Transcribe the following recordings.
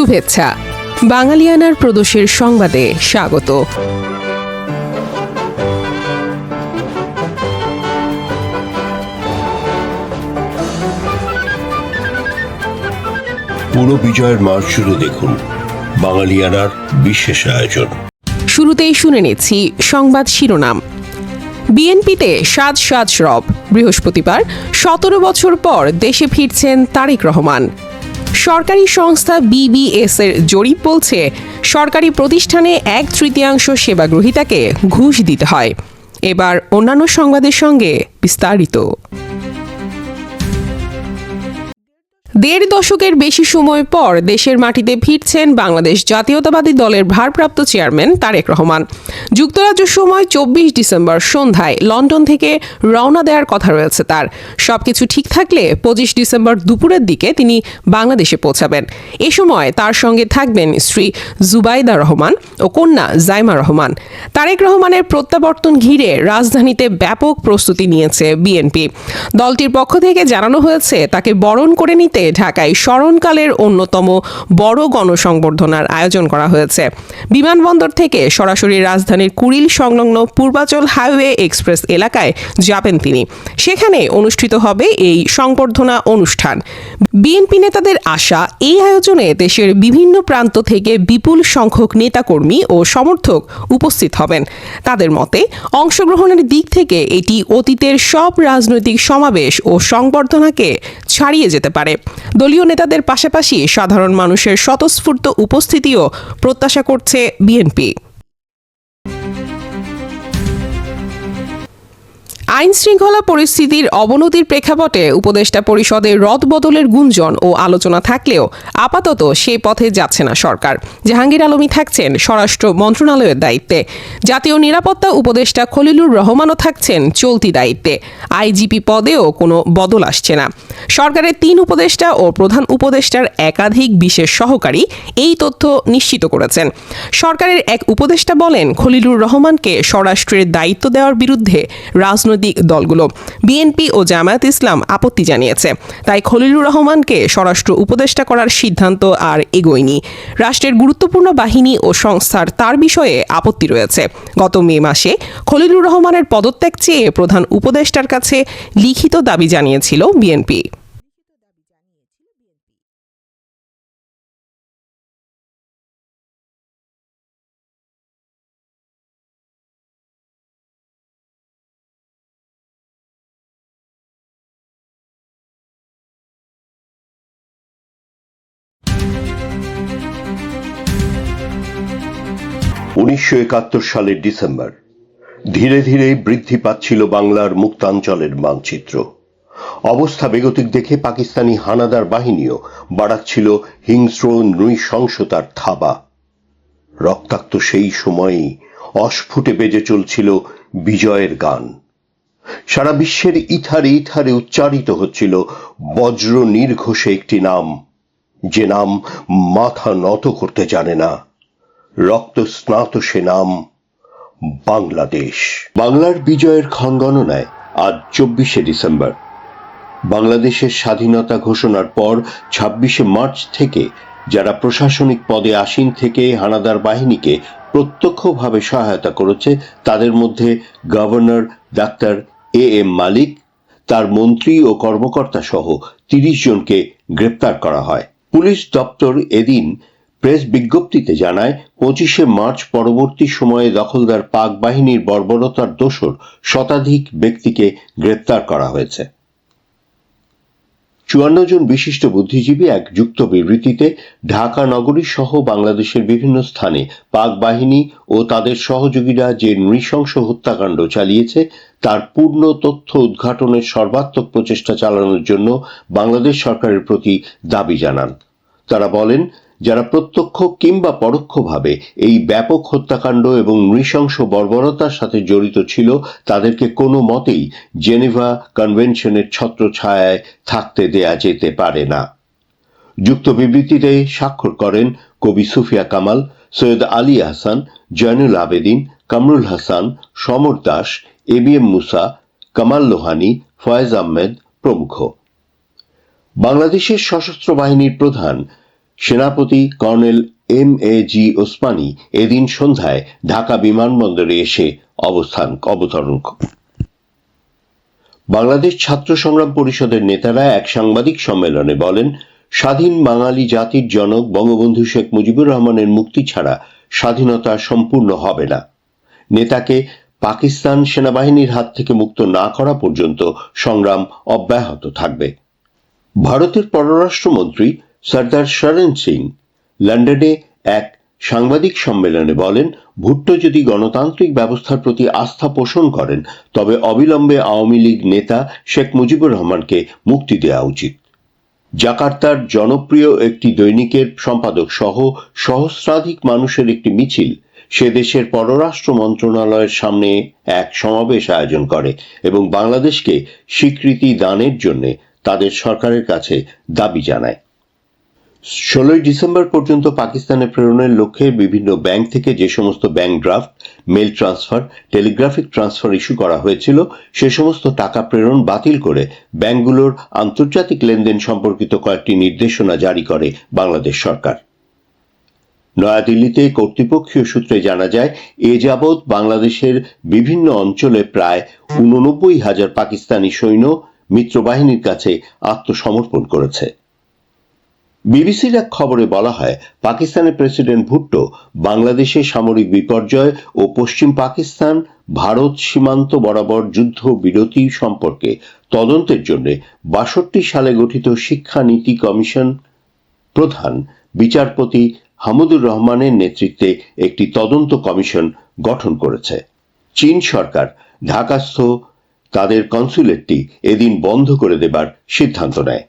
শুভেচ্ছা। বাঙালিয়ানার প্রদোষের সংবাদে স্বাগত। পুরো বিজয়ের মাস জুড়ে দেখুন বাঙালিয়ানার বিশেষ আয়োজন। শুরুতেই শুনে নিচ্ছি সংবাদ শিরোনাম। বিএনপিতে সাজ রব। বৃহস্পতিবার 17 বছর পর দেশে ফিরছেন তারেক রহমান। সরকারি সংস্থা বিবিএস এর জরিপ বলছে, সরকারি প্রতিষ্ঠানে 1/3 সেবাগ্রহীতাকে ঘুষ দিতে হয়। এবার অন্যান্য সংবাদের সঙ্গে বিস্তারিত। 1.5 দশকের বেশি সময় পর দেশের মাটিতে ফিরছেন বাংলাদেশ জাতীয়তাবাদী দলের ভারপ্রাপ্ত চেয়ারম্যান তারেক রহমান। যুক্তরাজ্য সময় 24 ডিসেম্বর সন্ধ্যায় লন্ডন থেকে রওনা দেওয়ার কথা রয়েছে তার। সবকিছু ঠিক থাকলে 25 ডিসেম্বর দুপুরের দিকে তিনি বাংলাদেশে পৌঁছাবেন। এ সময় তার সঙ্গে থাকবেন স্ত্রী জুবাইদা রহমান ও কন্যা জাইমা রহমান। তারেক রহমানের প্রত্যাবর্তন ঘিরে রাজধানীতে ব্যাপক প্রস্তুতি নিয়েছে বিএনপি। দলটির পক্ষ থেকে জানানো হয়েছে, তাকে বরণ করে নিতে ঢাকায় স্মরণকালের অন্যতম বড় গণসংবর্ধনার আয়োজন করা হয়েছে। বিমানবন্দর থেকে সরাসরি রাজধানীর কুড়িল সংলগ্ন পূর্বাচল হাইওয়ে এক্সপ্রেস এলাকায় যাবেন তিনি। সেখানে অনুষ্ঠিত হবে এই সংবর্ধনা অনুষ্ঠান। বিএনপি নেতাদের আশা, এই আয়োজনে দেশের বিভিন্ন প্রান্ত থেকে বিপুল সংখ্যক নেতাকর্মী ও সমর্থক উপস্থিত হবেন। তাদের মতে, অংশগ্রহণের দিক থেকে এটি অতীতের সব রাজনৈতিক সমাবেশ ও সংবর্ধনাকে ছাড়িয়ে যেতে পারে। দলীয় নেতাদের পাশাপাশি সাধারণ মানুষের স্বতঃস্ফূর্ত উপস্থিতিও প্রত্যাশা করছে বিএনপি। আইন শৃঙ্খলা পরিস্থিতির অবনতির প্রেক্ষাপটে উপদেষ্টা পরিষদের রদবদলের গুঞ্জন ও আলোচনা থাকলেও আপাতত সে পথে যাচ্ছে না সরকার। জাহাঙ্গীর আলমই থাকছেন স্বরাষ্ট্র মন্ত্রণালয়ের দায়িত্বে। জাতীয় নিরাপত্তা উপদেষ্টা খলিলুর রহমানও থাকছেন চলতি দায়িত্বে। আইজিপি পদেও কোনো বদল আসছে না। সরকারের 3 উপদেষ্টা ও প্রধান উপদেষ্টার একাধিক বিশেষ সহকারী এই তথ্য নিশ্চিত করেছেন। সরকারের এক উপদেষ্টা বলেন, খলিলুর রহমানকে স্বরাষ্ট্রের দায়িত্ব দেওয়ার বিরুদ্ধে রাজনৈতিক দলগুলো বিএনপি ও জামায়াত ইসলাম আপত্তি জানিয়েছে। তাই খলিলুর রহমানকে স্বরাষ্ট্র উপদেষ্টা করার সিদ্ধান্ত আর এগোয়নি। রাষ্ট্রের গুরুত্বপূর্ণ বাহিনী ও সংস্থার তার বিষয়ে আপত্তি রয়েছে। গত মে মাসে খলিলুর রহমানের পদত্যাগ চেয়ে প্রধান উপদেষ্টার কাছে লিখিত দাবি জানিয়েছিল বিএনপি। সালের ডিসেম্বর ধীরে ধীরে বৃদ্ধি পাচ্ছিল বাংলার মুক্তাঞ্চলের মানচিত্র। অবস্থা বেগতিক দেখে পাকিস্তানি হানাদার বাহিনীও বাড়াচ্ছিল হিংস্র নৃশংসতার থাবা। রক্তাক্ত সেই সময়েই অস্ফুটে বেজে চলছিল বিজয়ের গান। সারা বিশ্বের ইথারে ইথারে উচ্চারিত হচ্ছিল বজ্র নির্ঘোষে একটি নাম, যে নাম মাথা নত করতে জানে না। রক্ত স্নাত সে নাম বাংলাদেশ। বাংলার বিজয়ের ক্ষণগণনায় আজ 24 ডিসেম্বর। বাংলাদেশের স্বাধীনতা ঘোষণার পর 26 মার্চ থেকে যারা প্রশাসনিক পদে আসীন থেকে হানাদার বাহিনীকে প্রত্যক্ষভাবে সহায়তা করেছে, তাদের মধ্যে গভর্নর ডাক্তার AM মালিক, তার মন্ত্রী ও কর্মকর্তা সহ 30 জনকে গ্রেপ্তার করা হয়। পুলিশ দপ্তর এদিন প্রেস বিজ্ঞপ্তিতে জানায়, 25 মার্চ পরবর্তী সময়ে দখলদার পাক বাহিনীর বর্বরতার দোষর শতাধিক ব্যক্তিকে গ্রেপ্তার করা হয়েছে। 54 জন বিশিষ্ট বুদ্ধিজীবী এক যুক্ত বিবৃতিতে ঢাকা নগরী সহ বাংলাদেশের বিভিন্ন স্থানে পাক বাহিনী ও তাদের সহযোগীরা যে নৃশংস হত্যাকাণ্ড চালিয়েছে তার পূর্ণ তথ্য উদ্ঘাটনের সর্বাত্মক প্রচেষ্টা চালানোর জন্য বাংলাদেশ সরকারের প্রতি দাবি জানান। তারা বলেন, যারা প্রত্যক্ষ কিংবা পরোক্ষভাবে এই ব্যাপক হত্যাকাণ্ড এবং নৃশংস বর্বরতার সাথে জড়িত ছিল, তাদেরকে কোনো মতেই জেনেভা কনভেনশনের ছত্রছায়ায় থাকতে দেয়া যেতে পারে না। যুক্ত বিবৃতিতে স্বাক্ষর করেন কবি সুফিয়া কামাল, সৈয়দ আলী আহসান, জয়নুল আবেদিন, কামরুল হাসান, সমর দাস, ABM মুসা, কামাল লোহানী, ফয়েজ আহমেদ প্রমুখ। বাংলাদেশের সশস্ত্র বাহিনীর প্রধান সেনাপতি কর্নেল MAG ওসমানী এদিন সন্ধ্যায় ঢাকা বিমানবন্দরে এসে অবতরণ করেন। বাংলাদেশ ছাত্র সংগ্রাম পরিষদের নেতারা এক সাংবাদিক সম্মেলনে বলেন, স্বাধীন বাঙালি জাতির জনক বঙ্গবন্ধু শেখ মুজিবুর রহমানের মুক্তি ছাড়া স্বাধীনতা সম্পূর্ণ হবে না। নেতাকে পাকিস্তান সেনাবাহিনীর হাত থেকে মুক্ত না করা পর্যন্ত সংগ্রাম অব্যাহত থাকবে। ভারতের পররাষ্ট্রমন্ত্রী সর্দার শরণ সিং লন্ডনে এক সাংবাদিক সম্মেলনে বলেন, ভুট্টো যদি গণতান্ত্রিক ব্যবস্থার প্রতি আস্থা পোষণ করেন তবে অবিলম্বে আওয়ামী লীগ নেতা শেখ মুজিবুর রহমানকে মুক্তি দেওয়া উচিত। জাকার্তার জনপ্রিয় একটি দৈনিকের সম্পাদক সহ সহস্রাধিক মানুষের একটি মিছিল সে দেশের পররাষ্ট্র মন্ত্রণালয়ের সামনে এক সমাবেশ আয়োজন করে এবং বাংলাদেশকে স্বীকৃতি দানের জন্য তাদের সরকারের কাছে দাবি জানায়। 16 ডিসেম্বর পর্যন্ত পাকিস্তানে প্রেরণের লক্ষ্যে বিভিন্ন ব্যাংক থেকে যে সমস্ত bank draft, mail transfer, telegraphic transfer issue করা হয়েছিল সে সমস্ত টাকা প্রেরণ বাতিল করে ব্যাংকগুলোর আন্তর্জাতিক লেনদেন সম্পর্কিত কয়েকটি নির্দেশনা জারি করে বাংলাদেশ সরকার। নয়াদিল্লিতে কর্তৃপক্ষীয় সূত্রে জানা যায়, এ যাবৎ বাংলাদেশের বিভিন্ন অঞ্চলে প্রায় 89,000 পাকিস্তানি সৈন্য মিত্রবাহিনীর কাছে আত্মসমর্পণ করেছে। বিবিসির এক খবরে বলা হয়, পাকিস্তানের প্রেসিডেন্ট ভুট্টো বাংলাদেশে সামরিক বিপর্যয় ও পশ্চিম পাকিস্তান ভারত সীমান্ত বরাবর যুদ্ধ বিরতি সম্পর্কে তদন্তের জন্য 62 সালে গঠিত শিক্ষা নীতি কমিশন প্রধান বিচারপতি হামিদুর রহমানের নেতৃত্বে একটি তদন্ত কমিশন গঠন করেছে। চীন সরকার ঢাকাস্থ তাদের কনসুলেটটি এদিন বন্ধ করে দেবার সিদ্ধান্ত নেয়।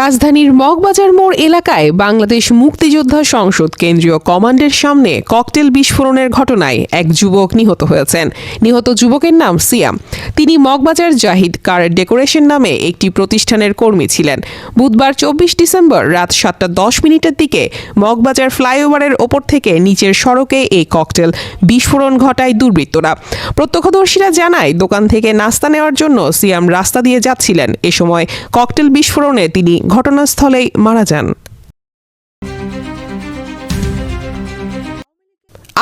রাজধানীর মগবাজার মোড় এলাকায় বাংলাদেশ মুক্তিযোদ্ধা সংসদ কেন্দ্রীয় কমান্ডের সামনে ককটেল বিস্ফোরণের ঘটনায় এক যুবক নিহত হয়েছেন। নিহত যুবকের নাম সিয়াম। তিনি মগবাজার জাহিদ কার ডেকোরেশন নামে একটি প্রতিষ্ঠানের কর্মী ছিলেন। বুধবার 24 ডিসেম্বর রাত 7:10 দিকে মগবাজার ফ্লাইওভারের ওপর থেকে নিচের সড়কে এই ককটেল বিস্ফোরণ ঘটায় দুর্বৃত্তরা। প্রত্যক্ষদর্শীরা জানায়, দোকান থেকে নাস্তা নেওয়ার জন্য সিয়াম রাস্তা দিয়ে যাচ্ছিলেন। এ সময় ককটেল বিস্ফোরণে তিনি ঘটনাস্থলেই মারা যান।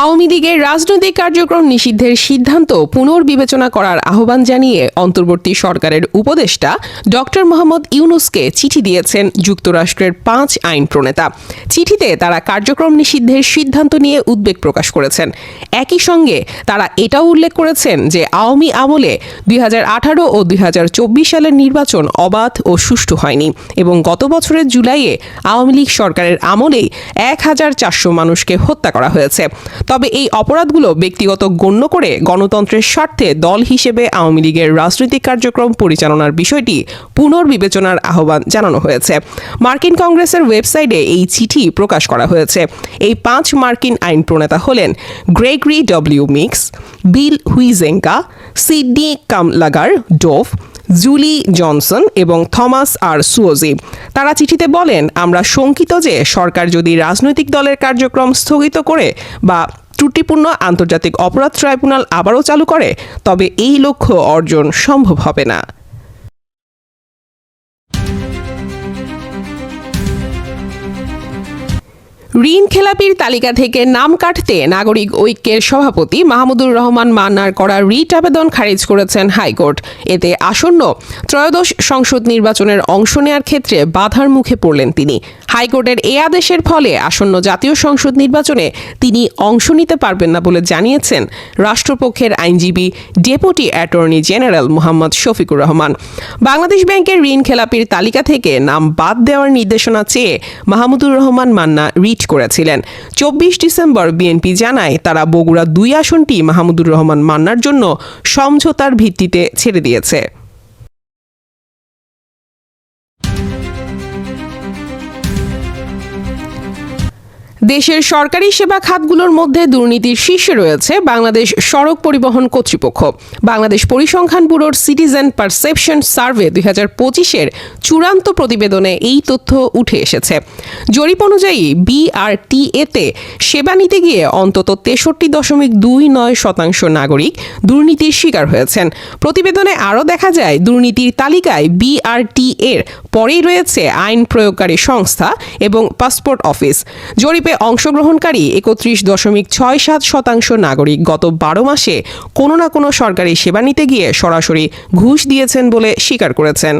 আওয়ামী লীগের রাজনৈতিক কার্যক্রম নিষিদ্ধের সিদ্ধান্ত পুনর্বিবেচনা করার আহ্বান জানিয়ে অন্তর্বর্তী সরকারের উপদেষ্টা ডক্টর মোহাম্মদ ইউনূসকে চিঠি দিয়েছেন যুক্তরাষ্ট্রের 5 আইন প্রণেতা। চিঠিতে তারা কার্যক্রম নিষিদ্ধের সিদ্ধান্ত নিয়ে উদ্বেগ প্রকাশ করেছেন। একই সঙ্গে তারা এটাও উল্লেখ করেছেন যে আওয়ামী আমলে 2018 ও 2024 সালের নির্বাচন অবাধ ও সুষ্ঠু হয়নি এবং গত বছরের জুলাইয়ে আওয়ামী লীগ সরকারের আমলেই 1400 মানুষকে হত্যা করা হয়েছে। তবে এই অপরাধগুলো ব্যক্তিগত গণ্য করে গণতন্ত্রের স্বার্থে দল হিসেবে আওয়ামী লীগের রাজনৈতিক কার্যক্রম পরিচালনার বিষয়টি পুনর্বিবেচনার আহ্বান জানানো হয়েছে। মার্কিন কংগ্রেসের ওয়েবসাইটে এই চিঠি প্রকাশ করা হয়েছে। এই 5 মার্কিন আইন প্রণেতা হলেন Gregory W Meeks, Bill Huizenga, Sydney Kamlager Dove, Julie Johnson এবং থমাস আর সুওজি। তারা চিঠিতে বলেন, আমরা শঙ্কিত যে সরকার যদি রাজনৈতিক দলের কার্যক্রম স্থগিত করে বা ত্রুটিপূর্ণ আন্তর্জাতিক অপরাধ ট্রাইব্যুনাল আবারও চালু করে তবে এই লক্ষ্য অর্জন সম্ভব হবে না। ঋণ খেলাপির তালিকা থেকে নাম কাটতে নাগরিক ঐক্যের সভাপতি মাহমুদুর রহমান মান্নার করা রিট আবেদন খারিজ করেছেন হাইকোর্ট। এতে আসন্ন ত্রয়োদশ সংসদ নির্বাচনের অংশ নেওয়ার ক্ষেত্রে বাধার মুখে পড়লেন তিনি। হাইকোর্টের এ আদেশের ফলে আসন্ন জাতীয় সংসদ নির্বাচনে তিনি অংশ নিতে পারবেন না বলে জানিয়েছেন রাষ্ট্রপক্ষের আইনজীবী deputy attorney general Mohammad Shafiqur Rahman. Bangladesh ব্যাংকের ঋণ খেলাপির তালিকা থেকে নাম বাদ দেওয়ার নির্দেশনা চেয়ে মাহমুদুর রহমান মান্না রিট করেছিলেন। 24 ডিসেম্বর বিএনপি জানায় তারা বগুড়া 2 আসনটি মাহমুদুর রহমান মান্নার জন্য সমঝোতার ভিত্তিতে ছেড়ে দিয়েছে। দেশের সরকারি সেবা খাতগুলোর মধ্যে দুর্নীতির শীর্ষে রয়েছে বাংলাদেশ সড়ক পরিবহন কর্তৃপক্ষ। বাংলাদেশ পরিসংখ্যান ব্যুরোর সিটিজেন পারসেপশন সার্ভে 2025-এর চূড়ান্ত প্রতিবেদনে এই তথ্য উঠে এসেছে। জরিপ অনুযায়ী বিআরটিএতে সেবা নিতে গিয়ে অন্তত 63.29% নাগরিক দুর্নীতির শিকার হয়েছেন। প্রতিবেদনে আরও দেখা যায়, দুর্নীতির তালিকায় বিআরটিএর পরেই রয়েছে আইন প্রয়োগকারী সংস্থা এবং পাসপোর্ট অফিস। জরিপে অংশগ্রহণকারী 31.67% নাগরিক গত 12 মাসে কোনো না কোনো সরকারি সেবা নিতে গিয়ে সরাসরি ঘুষ দিয়েছেন বলে স্বীকার করেছেন।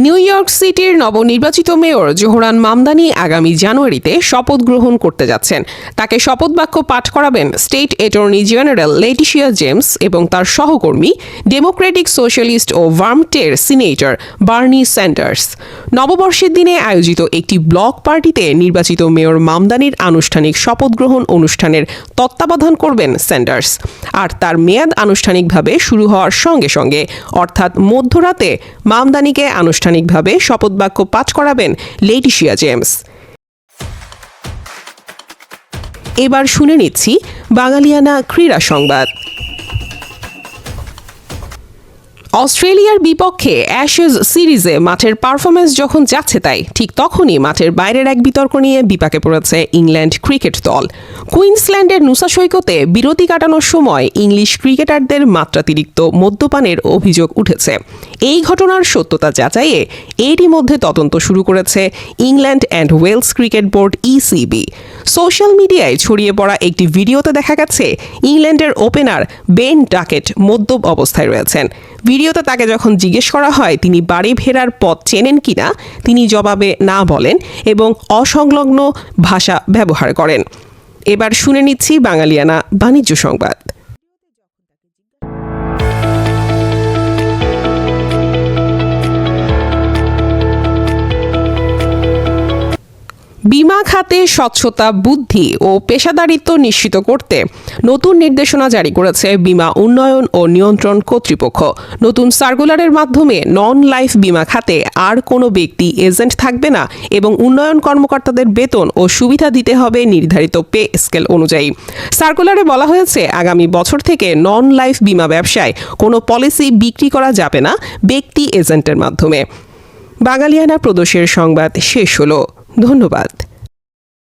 নিউ ইয়র্ক সিটির নবনির্বাচিত মেয়র জোহরান মামদানি আগামী জানুয়ারিতে শপথ গ্রহণ করতে যাচ্ছেন। তাকে শপথ বাক্য পাঠ করাবেন state attorney general Letitia James এবং তার সহকর্মী ডেমোক্রেটিক সোশ্যালিস্ট ও ভার্মন্টের সিনেটর বার্নি স্যান্ডার্স। নববর্ষের দিনে আয়োজিত একটি ব্লক পার্টিতে নির্বাচিত মেয়র মামদানির আনুষ্ঠানিক শপথ গ্রহণ অনুষ্ঠানের তত্ত্বাবধান করবেন স্যান্ডার্স। আর তার মেয়াদ আনুষ্ঠানিকভাবে শুরু হওয়ার সঙ্গে সঙ্গে অর্থাৎ মধ্যরাতে মামদানিকে আনুষ্ঠানিকভাবে শপথ বাক্য পাঠ করাবেন লেটিশিয়া জেমস। এবার শুনে নিচ্ছি বাঙালিয়ানা ক্রীড়া সংবাদ। অস্ট্রেলিয়ার বিপক্ষে অ্যাশেজ সিরিজে মাঠের পারফরমেন্স যখন যাচ্ছে তাই, ঠিক তখনই মাঠের বাইরের এক বিতর্ক নিয়ে বিপাকে পড়েছে ইংল্যান্ড ক্রিকেট দল। কুইন্সল্যান্ডের নুসা সৈকতে বিরতি কাটানোর সময় ইংলিশ ক্রিকেটারদের মাত্রাতিরিক্ত মদ্যপানের অভিযোগ উঠেছে। এই ঘটনার সত্যতা যাচাইয়ে এরই মধ্যে তদন্ত শুরু করেছে England and Wales Cricket Board ECB. Social মিডিয়ায় ছড়িয়ে পড়া একটি ভিডিওতে দেখা গেছে ইংল্যান্ডের ওপেনার বেন ডাকেট মদ্যপ অবস্থায় রয়েছেন। ভিডিওতে তাকে যখন জিজ্ঞেস করা হয় তিনি বাড়ি ফেরার পথ চেনেন কিনা, তিনি জবাবে না বলেন এবং অসংলগ্ন ভাষা ব্যবহার করেন। এবার শুনে নিচ্ছি বাঙালিয়ানা বাণিজ্য সংবাদ। বিমা খাতে স্বচ্ছতা, বুদ্ধি ও পেশাদারিত্ব নিশ্চিত করতে নতুন নির্দেশনা জারি করেছে বিমা উন্নয়ন ও নিয়ন্ত্রণ কর্তৃপক্ষ। নতুন সার্কুলারের মাধ্যমে নন লাইফ বিমা খাতে আর কোনো ব্যক্তি এজেন্ট থাকবে না এবং উন্নয়ন কর্মকর্তাদের বেতন ও সুবিধা দিতে হবে নির্ধারিত পে স্কেল অনুযায়ী। সার্কুলারে বলা হয়েছে, আগামী বছর থেকে নন লাইফ বিমা ব্যবসায় কোনো পলিসি বিক্রি করা যাবে না ব্যক্তি এজেন্টের মাধ্যমে। বাঙালিয়ানা প্রদোষের সংবাদ শেষ হলো। ধন্যবাদ।